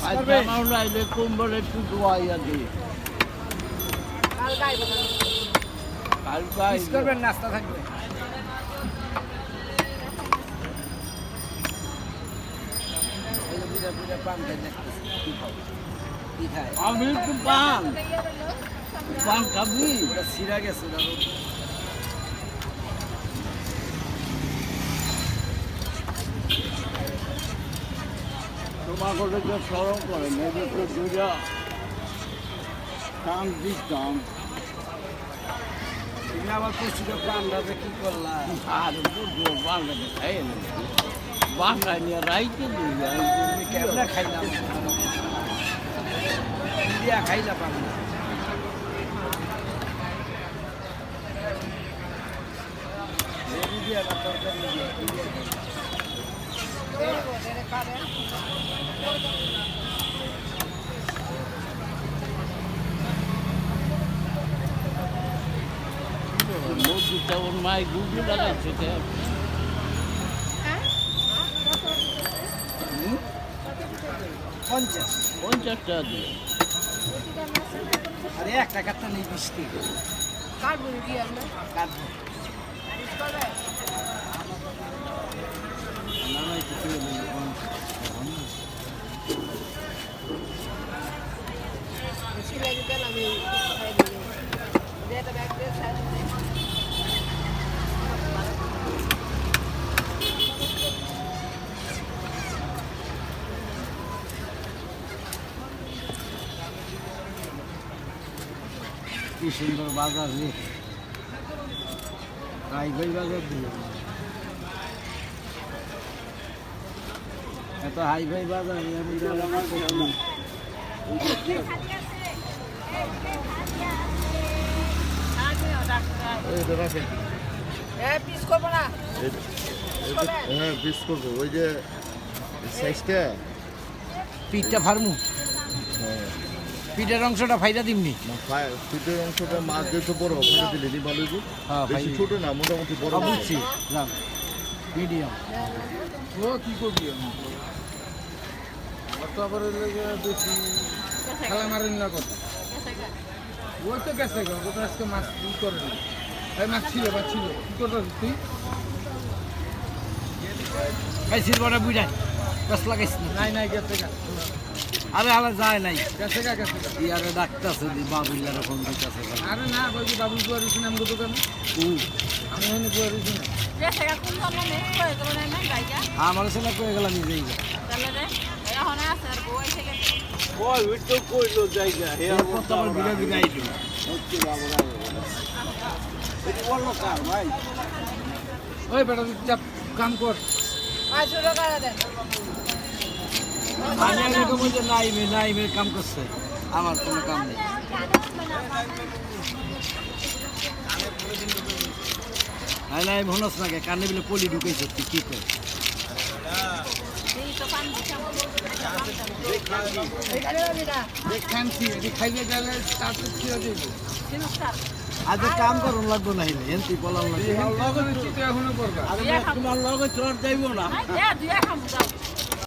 আমার আইলে কুম্বল একটু দোয়াইয়া দিই কালকে করবেন নাস্তা থাকবে আমি একটু পান পান খাবি সিরা গেছে তোমার করে যে সরম করে মেয়েদের তো দুটা কাম দিতাম তুমি আবার প্রচুর পান্ডাতে কি করলাম আর বুঝবো বাংলাতে খাই বাংলা নিয়ে রাইতে দিই কেমন খাইলাম ইন্ডিয়া খাইলা পান্ডা ইন্ডিয়া তরকারি ইন্ডিয়া মসজিদটা ওর মায়ের গুগলি লাগাইছে 50 টাকা দিয়ে আরে এক টাকাটা নেই 20 টাকা কাটবো দিয়ে আমরা কাটবো নামাই তো চলে গেল কি সুন্দর বাজার রে রাইভাই বাজার দিয়ে এত হাইভাই বাজার ওই যে সাইজটা পিঠটা ফার্মু পিঠের অংশটা ফাইদা দিমনি পিঠের অংশটা মাছ যেহেতু বড় ওখানে দিলে নি ভালো বেশি ছোট না মোটামুটি বড় বুঝছি মিডিয়াম ও কি করবি আবার বেশি খেলা মারেন না কথা ও তো গেছে ওটা আজকে মাছ ই করে মাছ ছিল কি করবো তুই খাইছিস বড় বুঝাই গাছ লাগাইছি নাই গেছে আরে আলা যায় নাই গেছে ইয়ারে ডাক্তারছে দি বাবুল্লার ফোন দিতেছে আরে না বলছি বাবুল বুয়া রইছি নাম গতো কেন আমি হইনি বুয়া রইছি না গেছে কোন সময় কই গেল না গাইয়া আমার সাথে কই গেল নিজেই তাহলে রে এখন আছে আর বই থেকে ওই তো কইলো জায়গা হে কত বড় ভিডিও আইলো হচ্ছে বাবা এটা বললো কার ভাই ওই বেটা চাপ কাম কর আজ শুরু করে দেন আমি আগে বলতে নাই মে কাম করছে আমার কোনো কাম নেই নাই মনস না কে কানে বলে পলি ঢুকেছে তুই কি কর খাইলে গেলে আজ কাম করুন লাগবো না হইলে এনতি বলার লাগবে এখনো করবা তোমার লগে চড় যাইব না